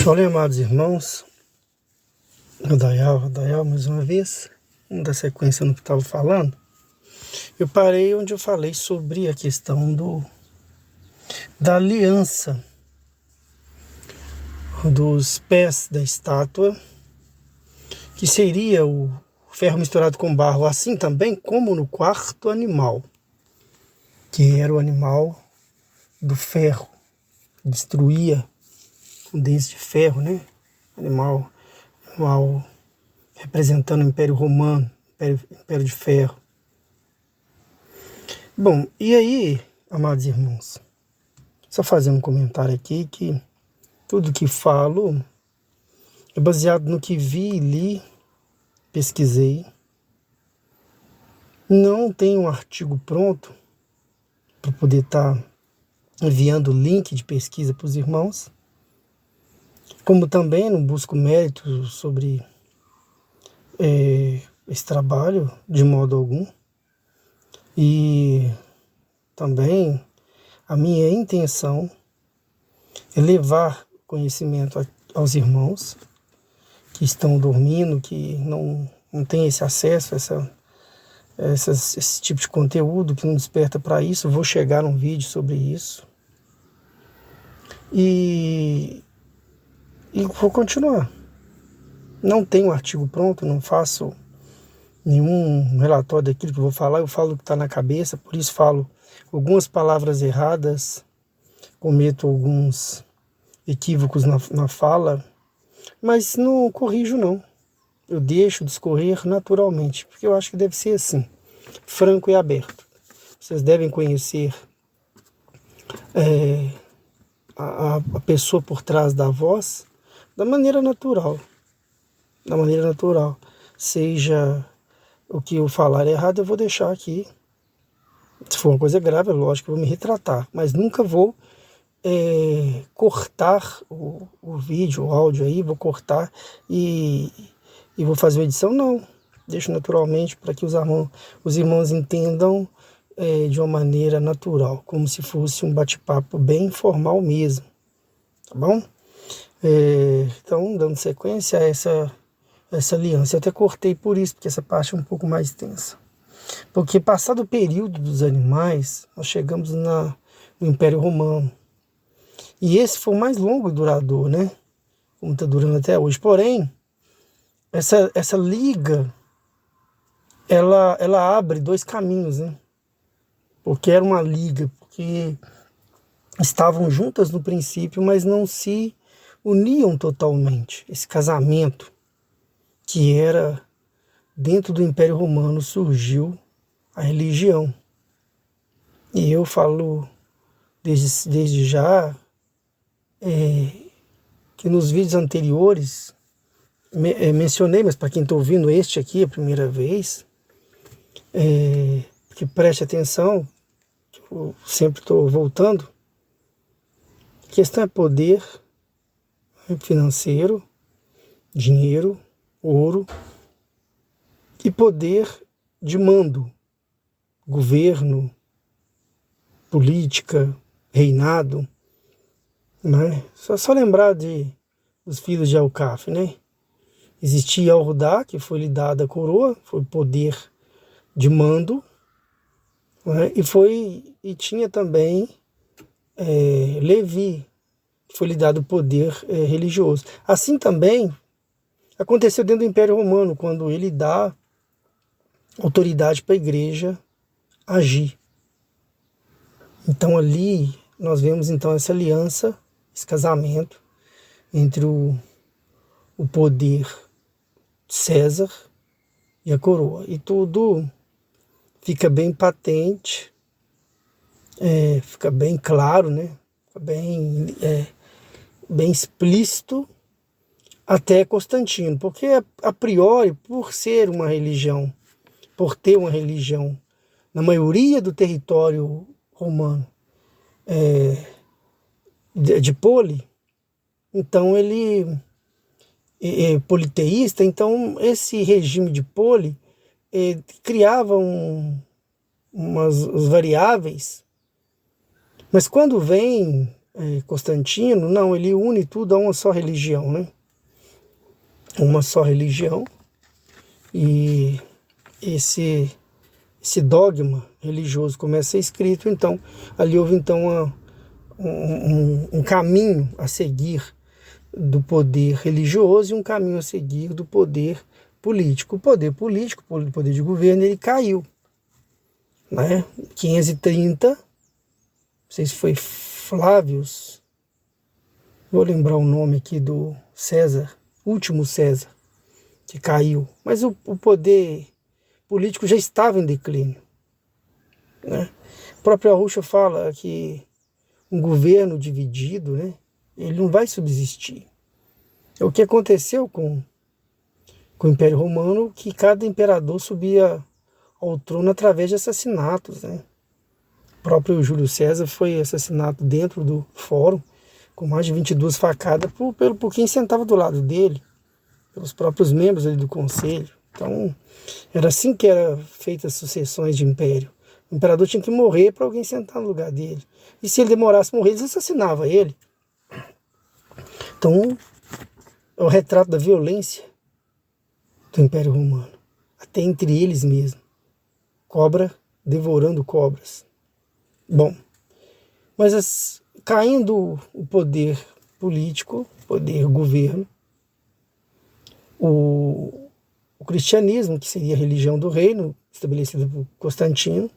Olá, amados irmãos, Dayal, mais uma vez, vamos dar sequência no que estava falando. Eu parei onde eu falei sobre a questão da aliança dos pés da estátua, que seria o ferro misturado com barro, assim também como no quarto animal, que era o animal do ferro, que destruía com dentes de ferro, né? Animal representando o Império Romano, Império de Ferro. Bom, e aí, amados irmãos, só fazendo um comentário aqui que tudo que falo é baseado no que vi, li, pesquisei. Não tenho um artigo pronto para poder estar enviando link de pesquisa para os irmãos, como também não busco mérito sobre esse trabalho de modo algum. E também a minha intenção é levar conhecimento aos irmãos que estão dormindo, que não têm esse acesso a esse tipo de conteúdo, que não desperta para isso. Vou chegar num vídeo sobre isso. E vou continuar. Não tenho artigo pronto, não faço nenhum relatório daquilo que eu vou falar, eu falo o que está na cabeça, por isso falo algumas palavras erradas, cometo alguns equívocos na fala, mas não corrijo não, eu deixo discorrer naturalmente, porque eu acho que deve ser assim, franco e aberto. Vocês devem conhecer a pessoa por trás da voz da maneira natural, seja o que eu falar errado, eu vou deixar aqui. Se for uma coisa grave, é lógico que eu vou me retratar, mas nunca vou cortar o vídeo, o áudio aí, vou cortar e vou fazer uma edição, não. Deixo naturalmente para que os irmãos entendam de uma maneira natural, como se fosse um bate-papo bem informal mesmo, tá bom? Então, dando sequência a essa aliança. Eu até cortei por isso, porque essa parte é um pouco mais extensa. Porque passado o período dos animais, nós chegamos no Império Romano. E esse foi o mais longo e duradouro, né? Como está durando até hoje. Porém, essa liga, ela abre dois caminhos, né? Porque era uma liga, porque estavam juntas no princípio, mas não se uniam totalmente. Esse casamento que era dentro do Império Romano, surgiu a religião. E eu falo desde já que nos vídeos anteriores mencionei, mas para quem está ouvindo este aqui a primeira vez, que preste atenção, eu sempre estou voltando, a questão é poder financeiro, dinheiro, ouro e poder de mando, governo, política, reinado, né? Só lembrar dos filhos de Alcaf, né? Existia Al-Hudá, que foi lhe dada a coroa, foi poder de mando, né? E tinha também Levi, que foi lhe dado o poder religioso. Assim também aconteceu dentro do Império Romano, quando ele dá autoridade para a igreja agir. Então ali nós vemos então essa aliança, esse casamento entre o poder César e a coroa. E tudo fica bem patente, fica bem claro, né? Fica bem explícito até Constantino, porque a priori, por ter uma religião na maioria do território romano de poli, então ele é politeísta, então esse regime de poli criava umas variáveis, mas quando vem Constantino, não, ele une tudo a uma só religião, né? Uma só religião. E esse dogma religioso começa a ser escrito, então ali houve então um caminho a seguir do poder religioso e um caminho a seguir do poder político. O poder político, o poder de governo, ele caiu, né? 530, não sei se foi Flávios, vou lembrar o nome aqui do César, último César, que caiu, mas o poder político já estava em declínio, né? O próprio Arusha fala que um governo dividido, né, ele não vai subsistir. É o que aconteceu com o Império Romano, que cada imperador subia ao trono através de assassinatos, né? O próprio Júlio César foi assassinado dentro do fórum, com mais de 22 facadas por quem sentava do lado dele, pelos próprios membros ali do conselho. Então, era assim que eram feitas as sucessões de império. O imperador tinha que morrer para alguém sentar no lugar dele. E se ele demorasse a morrer, eles assassinavam ele. Então, é o retrato da violência do Império Romano. Até entre eles mesmos. Cobra devorando cobras. Bom, mas caindo o poder político, poder governo, o cristianismo, que seria a religião do reino, estabelecida por Constantino,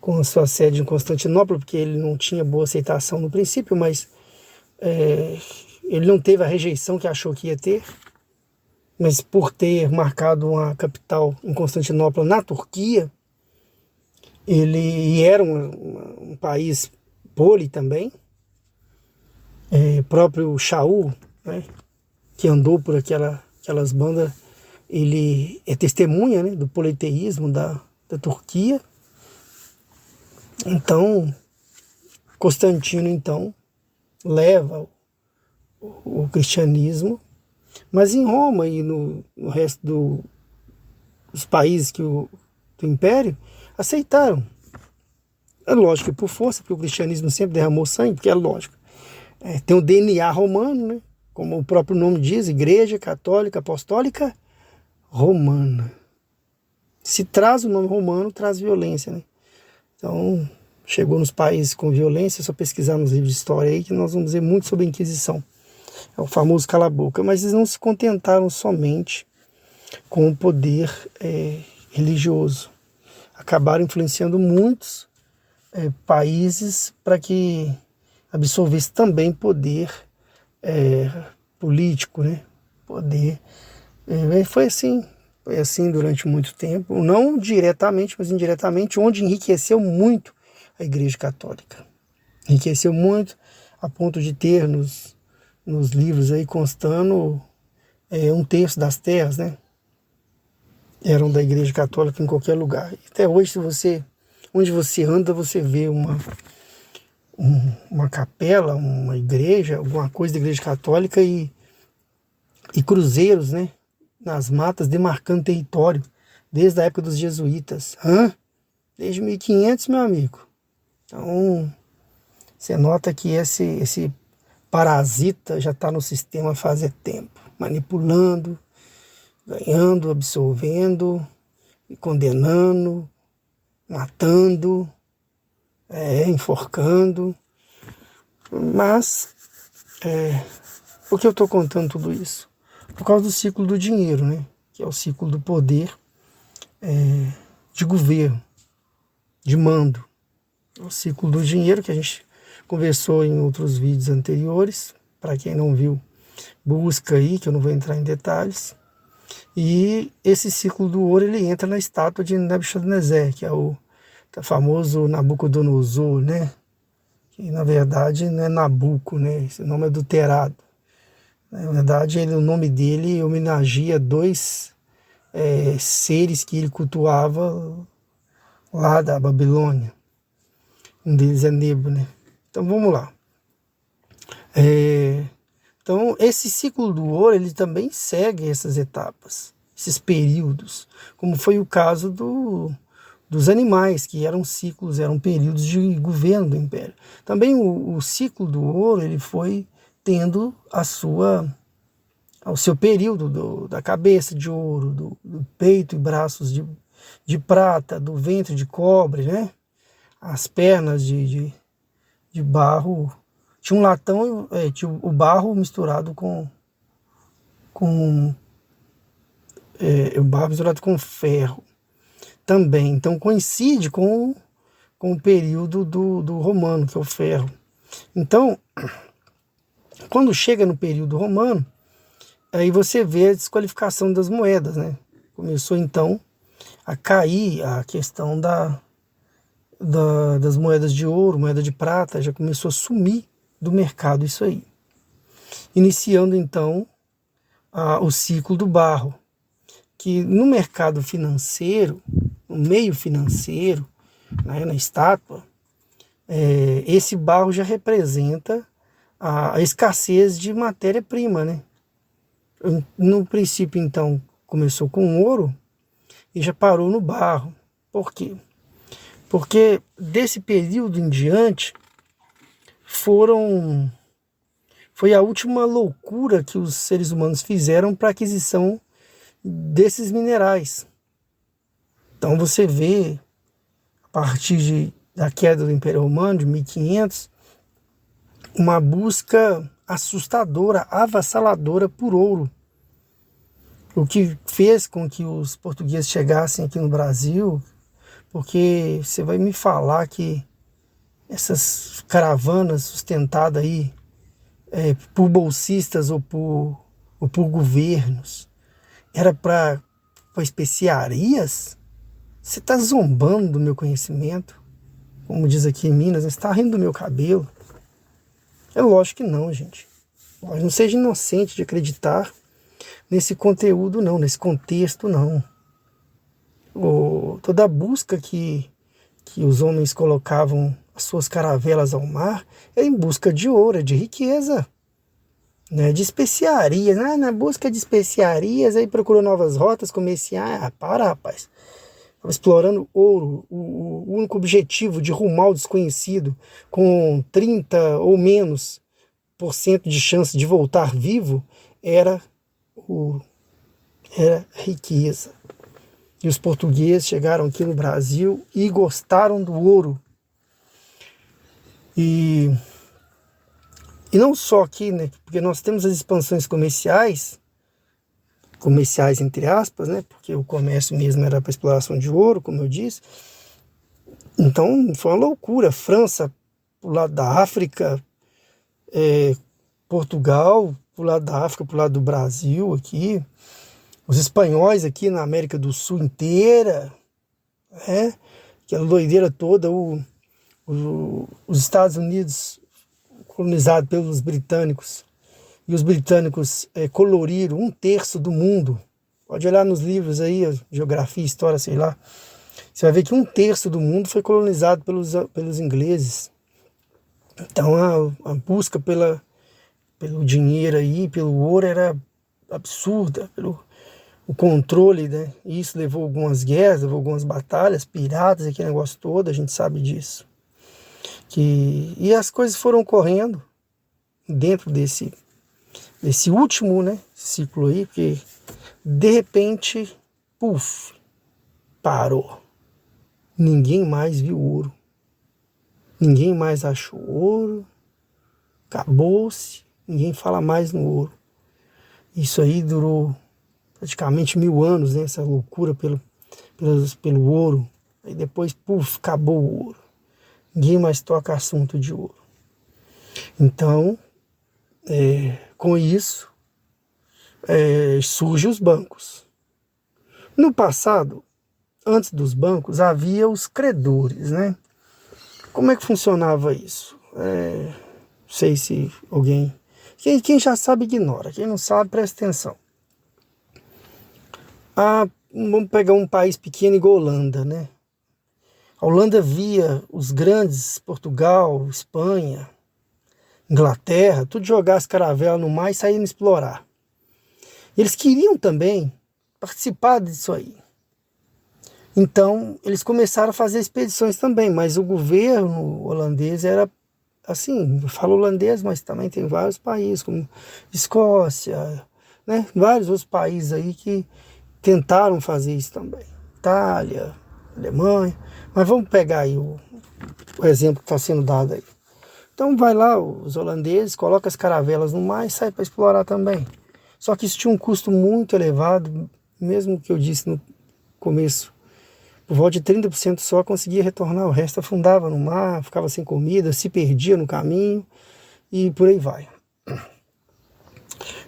com a sua sede em Constantinopla, porque ele não tinha boa aceitação no princípio, mas ele não teve a rejeição que achou que ia ter, mas por ter marcado uma capital em Constantinopla, na Turquia, ele era um país poli também, próprio Shaul, né, que andou por aquelas bandas, ele é testemunha, né, do politeísmo da Turquia. Então, Constantino, então, leva o cristianismo, mas em Roma e no resto dos países do Império, aceitaram. É lógico que por força, porque o cristianismo sempre derramou sangue, porque é lógico. Tem o DNA romano, né? Como o próprio nome diz, Igreja Católica Apostólica Romana. Se traz o nome romano, traz violência, né? Então, chegou nos países com violência, é só pesquisar nos livros de história aí que nós vamos dizer muito sobre a Inquisição. É o famoso cala-boca. Mas eles não se contentaram somente com o poder religioso. Acabaram influenciando muitos países para que absorvesse também poder político, né? Poder. Foi assim durante muito tempo, não diretamente, mas indiretamente, onde enriqueceu muito a Igreja Católica. Enriqueceu muito a ponto de ter nos livros aí constando 1/3 das terras, né, eram da Igreja Católica em qualquer lugar. Até hoje, onde você anda, você vê uma capela, uma igreja, alguma coisa da Igreja Católica e cruzeiros, né, nas matas, demarcando território, desde a época dos jesuítas. Desde 1500, meu amigo. Então, você nota que esse parasita já está no sistema faz tempo, manipulando, ganhando, absorvendo, condenando, matando, enforcando. Mas, por que eu estou contando tudo isso? Por causa do ciclo do dinheiro, né? Que é o ciclo do poder de governo, de mando. É o ciclo do dinheiro que a gente conversou em outros vídeos anteriores. Para quem não viu, busca aí, que eu não vou entrar em detalhes. E esse ciclo do ouro, ele entra na estátua de Nebuchadnezzar, que é o famoso Nabucodonosor, né? Que na verdade não é Nabuco, né? Esse nome é adulterado. Na verdade, o nome dele homenageia dois seres que ele cultuava lá da Babilônia. Um deles é Nebo, né? Então vamos lá. Então esse ciclo do ouro, ele também segue essas etapas, esses períodos, como foi o caso do dos animais, que eram ciclos, eram períodos de governo do Império. Também o ciclo do ouro ele foi tendo o seu período da cabeça de ouro, do peito e braços de prata, do ventre de cobre, né? As pernas de barro. Tinha um latão, tinha o barro misturado o barro misturado com ferro também. Então coincide com o período do romano, que é o ferro. Então, quando chega no período romano, aí você vê a desqualificação das moedas, né? Começou então a cair a questão das moedas de ouro, moeda de prata, já começou a sumir do mercado isso aí. Iniciando então o ciclo do barro, que no mercado financeiro, no meio financeiro, né, na estátua, esse barro já representa a escassez de matéria-prima, né? No princípio, então, começou com ouro e já parou no barro. Por quê? Porque desse período em diante foi a última loucura que os seres humanos fizeram para a aquisição desses minerais. Então você vê, a partir da queda do Império Romano, de 1500, uma busca assustadora, avassaladora por ouro. O que fez com que os portugueses chegassem aqui no Brasil, porque você vai me falar que essas caravanas sustentadas aí por bolsistas ou por governos, era para especiarias? Você está zombando do meu conhecimento? Como diz aqui em Minas, você está rindo do meu cabelo? É lógico que não, gente. Não seja inocente de acreditar nesse conteúdo, não, nesse contexto, não. Toda a busca que os homens colocavam as suas caravelas ao mar é em busca de ouro, de riqueza, né, de especiarias. Na busca de especiarias, aí procurou novas rotas comerciais. Para, rapaz. Estava explorando ouro. O único objetivo de rumar ao desconhecido com 30 ou menos por cento de chance de voltar vivo era ouro, era riqueza. E os portugueses chegaram aqui no Brasil e gostaram do ouro. E não só aqui, né? Porque nós temos as expansões comerciais entre aspas, né? Porque o comércio mesmo era para exploração de ouro, como eu disse. Então foi uma loucura. França pro lado da África, Portugal pro lado da África, pro lado do Brasil aqui. Os espanhóis aqui na América do Sul inteira, né? Aquela doideira toda, os Estados Unidos colonizado pelos britânicos, e os britânicos coloriram 1/3 do mundo. Pode olhar nos livros aí, geografia, história, sei lá. Você vai ver que 1/3 do mundo foi colonizado pelos ingleses. Então a busca pelo dinheiro aí, pelo ouro era absurda, o controle, né? Isso levou algumas guerras, levou algumas batalhas, piratas, aquele negócio todo, a gente sabe disso. E as coisas foram ocorrendo dentro desse último, né, ciclo aí, porque de repente, puf, parou. Ninguém mais viu ouro. Ninguém mais achou ouro. Acabou-se. Ninguém fala mais no ouro. Isso aí durou praticamente 1000 anos, né, essa loucura pelo ouro. Aí depois, puf, acabou o ouro. Ninguém mais toca assunto de ouro. Então, com isso, surgem os bancos. No passado, antes dos bancos, havia os credores, né? Como é que funcionava isso? Não sei se alguém... Quem já sabe, ignora. Quem não sabe, presta atenção. Vamos pegar um país pequeno igual a Holanda, né? A Holanda via os grandes, Portugal, Espanha, Inglaterra, tudo jogar as caravelas no mar e saíram explorar. Eles queriam também participar disso aí. Então, eles começaram a fazer expedições também, mas o governo holandês era assim, eu falo holandês, mas também tem vários países, como Escócia, né? Vários outros países aí que tentaram fazer isso também. Itália, Alemanha. Mas vamos pegar aí o exemplo que está sendo dado aí. Então vai lá, os holandeses, colocam as caravelas no mar e sai para explorar também. Só que isso tinha um custo muito elevado, mesmo que eu disse no começo. Por volta de 30% só conseguia retornar, o resto afundava no mar, ficava sem comida, se perdia no caminho e por aí vai.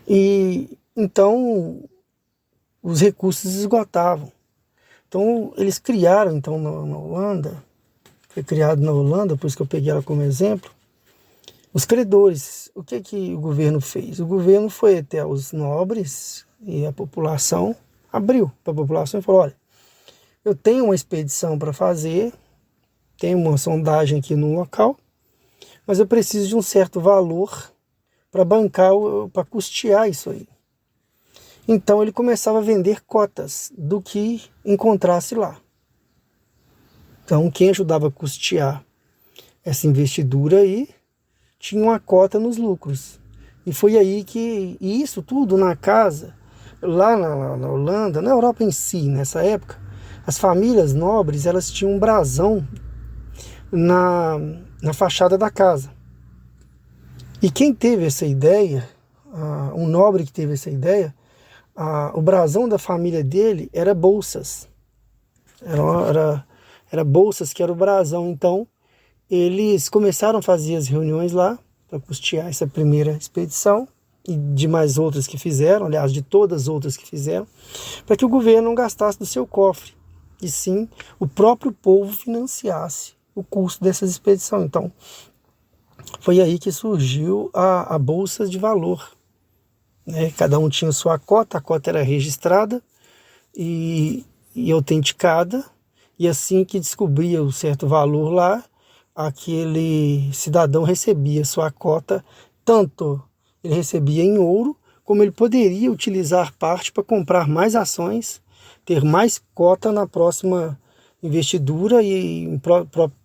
E então os recursos esgotavam. Então eles criaram então na Holanda, foi criado na Holanda, por isso que eu peguei ela como exemplo, os credores. O que o governo fez? O governo foi até os nobres e a população, abriu para a população e falou, olha, eu tenho uma expedição para fazer, tenho uma sondagem aqui no local, mas eu preciso de um certo valor para bancar, para custear isso aí. Então ele começava a vender cotas do que encontrasse lá. Então quem ajudava a custear essa investidura aí tinha uma cota nos lucros. E foi aí que, e isso tudo na casa, lá na Holanda, na Europa em si, nessa época, as famílias nobres, elas tinham um brasão na fachada da casa. E quem teve essa ideia, um nobre que teve essa ideia, o brasão da família dele era bolsas. Era bolsas que era o brasão. Então, eles começaram a fazer as reuniões lá para custear essa primeira expedição e de mais outras que fizeram, aliás, de todas as outras que fizeram, para que o governo não gastasse do seu cofre, e sim o próprio povo financiasse o custo dessas expedições. Então, foi aí que surgiu a Bolsa de Valor. Né? Cada um tinha sua cota, a cota era registrada e autenticada, e assim que descobria o certo valor lá, aquele cidadão recebia sua cota, tanto ele recebia em ouro, como ele poderia utilizar parte para comprar mais ações, ter mais cota na próxima investidura e em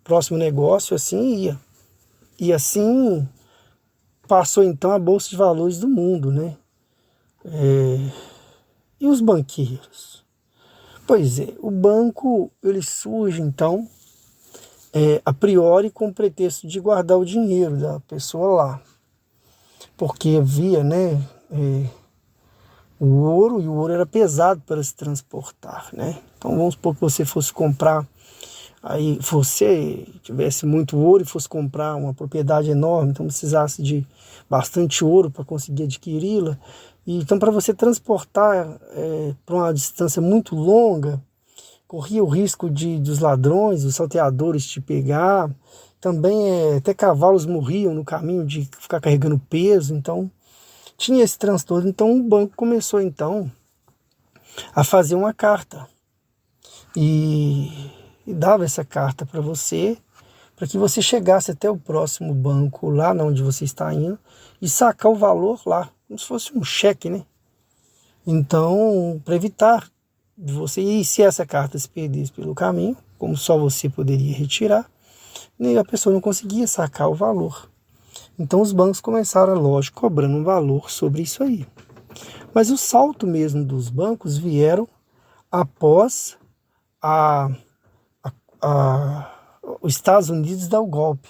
próximo negócio, assim ia. E assim passou então a Bolsa de Valores do mundo, né? E os banqueiros? Pois é, o banco ele surge então a priori com o pretexto de guardar o dinheiro da pessoa lá, porque havia, né, o ouro, e o ouro era pesado para se transportar, né? Então vamos supor que você fosse comprar, aí você tivesse muito ouro e fosse comprar uma propriedade enorme, então precisasse de bastante ouro para conseguir adquiri-la. E então para você transportar para uma distância muito longa, corria o risco dos ladrões, dos salteadores te pegar. Também até cavalos morriam no caminho de ficar carregando peso, então tinha esse transtorno. Então o banco começou então a fazer uma carta e dava essa carta para você, para que você chegasse até o próximo banco lá onde você está indo e sacar o valor lá, como se fosse um cheque, né? Então, para evitar de você, e se essa carta se perdesse pelo caminho, como só você poderia retirar, a pessoa não conseguia sacar o valor. Então os bancos começaram, lógico, cobrando um valor sobre isso aí. Mas o salto mesmo dos bancos vieram após os Estados Unidos dar o golpe.